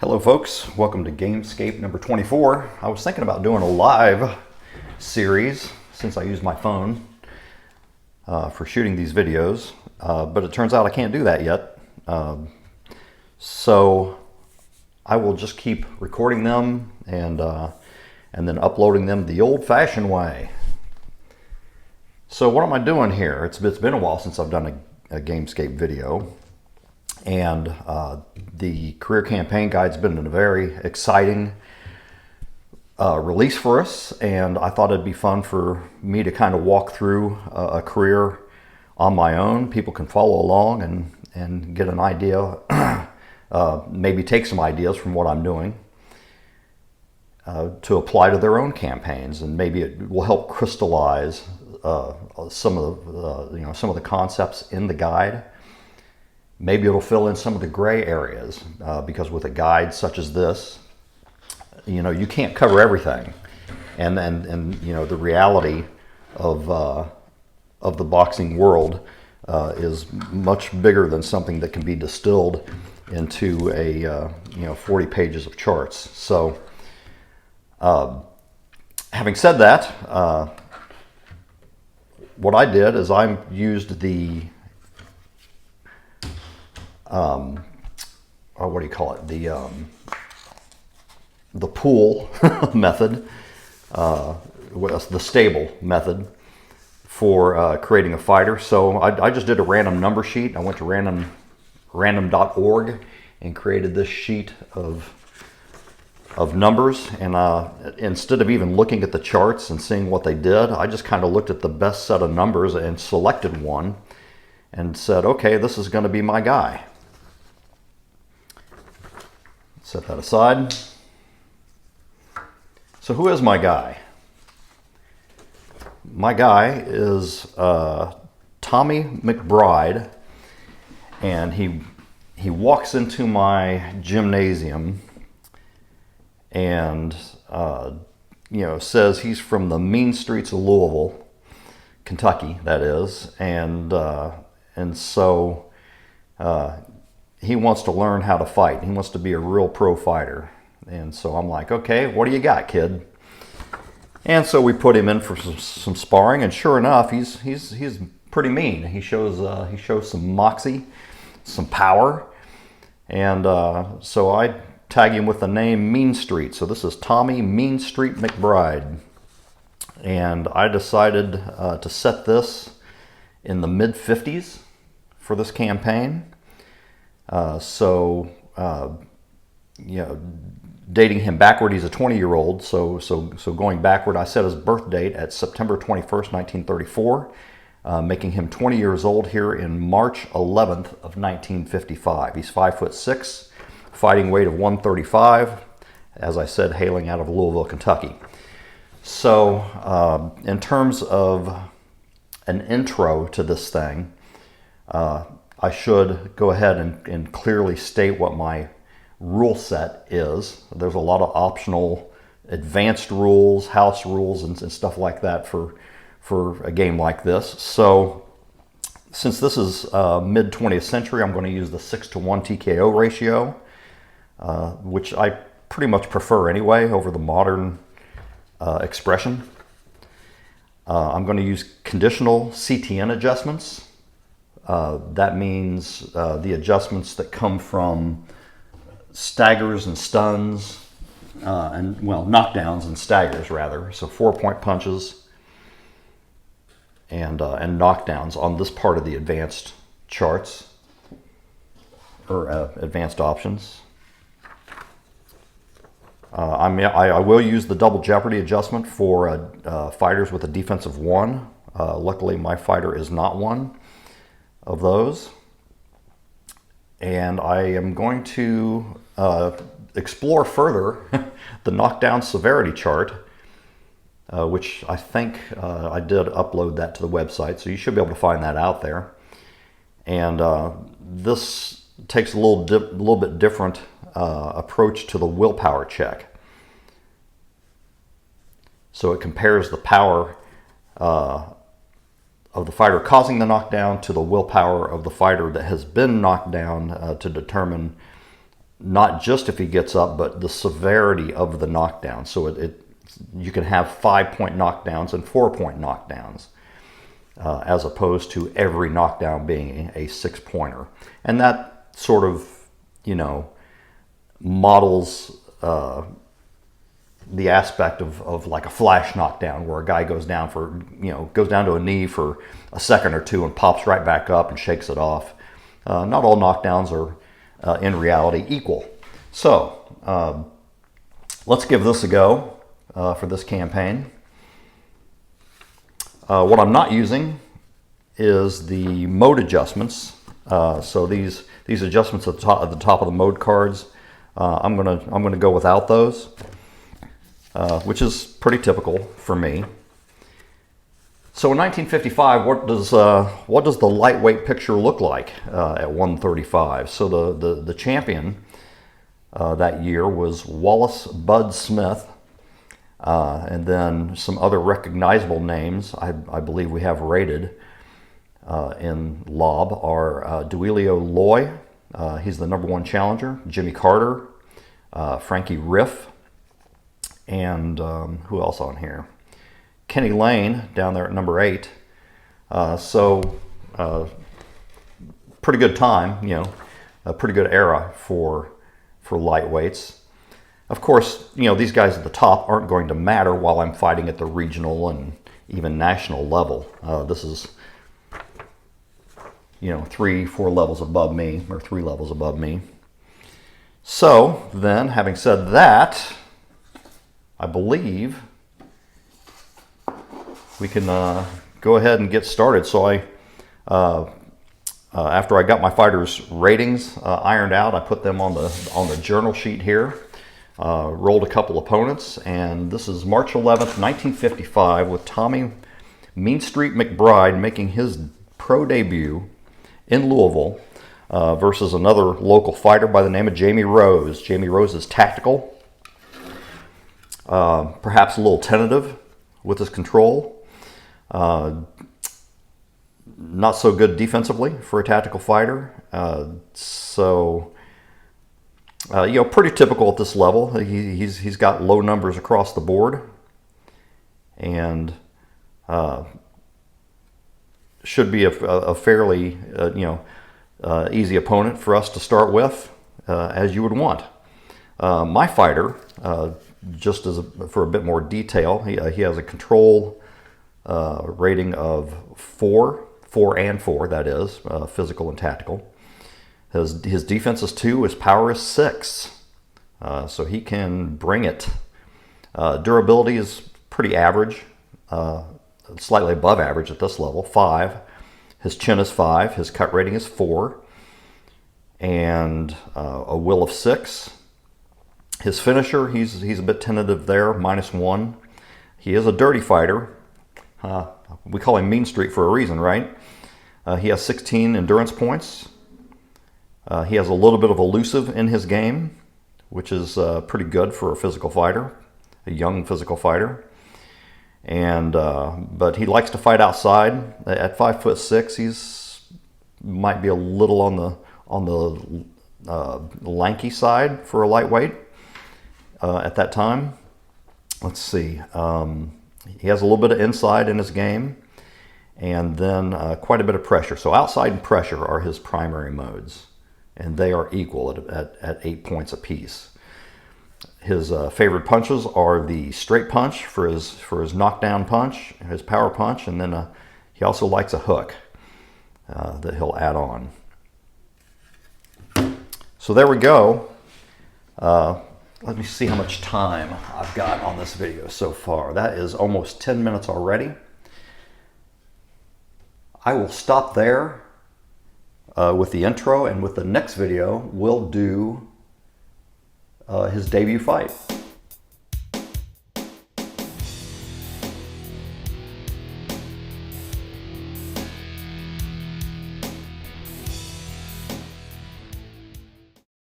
Hello folks, welcome to Gamescape number 24. I was thinking about doing a live series since I use my phone for shooting these videos, but it turns out I can't do that yet. So I will just keep recording them and then uploading them the old-fashioned way. So what am I doing here? It's been a while since I've done a Gamescape video. And the career campaign guide's been a very exciting release for us, and I thought it'd be fun for me to kind of walk through a career on my own. People can follow along and get an idea, maybe take some ideas from what I'm doing to apply to their own campaigns, and maybe it will help crystallize some of the concepts in the guide. Maybe it'll fill in some of the gray areas because with a guide such as this, you can't cover everything, and the reality of the boxing world is much bigger than something that can be distilled into a 40 pages of charts. So, having said that, what I did is I used the what do you call it? The pool method, the stable method for creating a fighter. So I just did a random number sheet. I went to random.org and created this sheet of numbers. And instead of even looking at the charts and seeing what they did, I just kind of looked at the best set of numbers and selected one and said, okay, this is going to be my guy. Set that aside. So who is my guy? My guy is Tommy McBride, and he walks into my gymnasium and says he's from the mean streets of Louisville, Kentucky, that is, and so he wants to learn how to fight. He wants to be a real pro fighter. And so I'm like, okay, what do you got, kid? And so we put him in for some sparring, and sure enough, he's pretty mean. He shows some moxie, some power, and so I tag him with the name Mean Street. So this is Tommy Mean Street McBride, and I decided to set this in the mid-50s for this campaign. Dating him backward, he's a 20-year-old. So going backward, I set his birth date at September 21st, 1934, making him 20 years old here in March 11th of 1955. He's 5'6", fighting weight of 135, as I said, hailing out of Louisville, Kentucky. So in terms of an intro to this thing, I should go ahead and clearly state what my rule set is. There's a lot of optional advanced rules, house rules, and stuff like that for a game like this. So since this is mid 20th century, I'm going to use the 6-to-1 TKO ratio, which I pretty much prefer anyway over the modern expression. I'm going to use conditional CTN adjustments. That means the adjustments that come from staggers and stuns, knockdowns and staggers rather. So 4-point punches and knockdowns on this part of the advanced charts or advanced options. I will use the double jeopardy adjustment for fighters with a defense of 1. Luckily, my fighter is not one of those, and I am going to explore further the knockdown severity chart, which I think I did upload that to the website, so you should be able to find that out there. And this takes a little bit different approach to the willpower check. So it compares the power of the fighter causing the knockdown to the willpower of the fighter that has been knocked down to determine not just if he gets up, but the severity of the knockdown. So you can have 5-point knockdowns and 4-point knockdowns, as opposed to every knockdown being a 6-pointer. And that sort of, models the aspect of like a flash knockdown, where a guy goes down to a knee for a second or two and pops right back up and shakes it off. Not all knockdowns are in reality equal. So let's give this a go for this campaign. What I'm not using is the mode adjustments. So these adjustments at the top of the mode cards, I'm gonna go without those, which is pretty typical for me. So in 1955, what does the lightweight picture look like at 135? So the champion that year was Wallace Bud Smith, and then some other recognizable names I believe we have rated in Lob are Duilio Loy, he's the #1 challenger, Jimmy Carter, Frankie Riff, and who else on here? Kenny Lane down there at #8. Pretty good time, a pretty good era for lightweights. Of course, these guys at the top aren't going to matter while I'm fighting at the regional and even national level. This is 3-4 levels above me, or 3 levels above me. So then, having said that, I believe we can go ahead and get started. So after I got my fighters' ratings ironed out, I put them on the journal sheet here. Rolled a couple opponents, and this is March 11th, 1955, with Tommy Mean Street McBride making his pro debut in Louisville versus another local fighter by the name of Jamie Rose. Jamie Rose is tactical, perhaps a little tentative with his control. Not so good defensively for a tactical fighter. Pretty typical at this level. He's got low numbers across the board, and should be a fairly easy opponent for us to start with, as you would want. My fighter, just for a bit more detail, he has a control rating of 4 and 4, that is, physical and tactical. His defense is 2, his power is 6, so he can bring it. Durability is pretty average, slightly above average at this level, 5. His chin is 5, his cut rating is 4, and a will of 6. His finisher, he's a bit tentative there, -1. He is a dirty fighter. We call him Mean Street for a reason, right? He has 16 endurance points. He has a little bit of elusive in his game, which is pretty good for a physical fighter, a young physical fighter. And but he likes to fight outside. At 5'6", he's might be a little on the lanky side for a lightweight at that time. Let's see. He has a little bit of inside in his game, and then quite a bit of pressure. So outside and pressure are his primary modes, and they are equal at 8 points apiece. His favorite punches are the straight punch for his knockdown punch, his power punch, and then he also likes a hook that he'll add on. So there we go. Let me see how much time I've got on this video so far. That is almost 10 minutes already. I will stop there with the intro, and with the next video, we'll do his debut fight.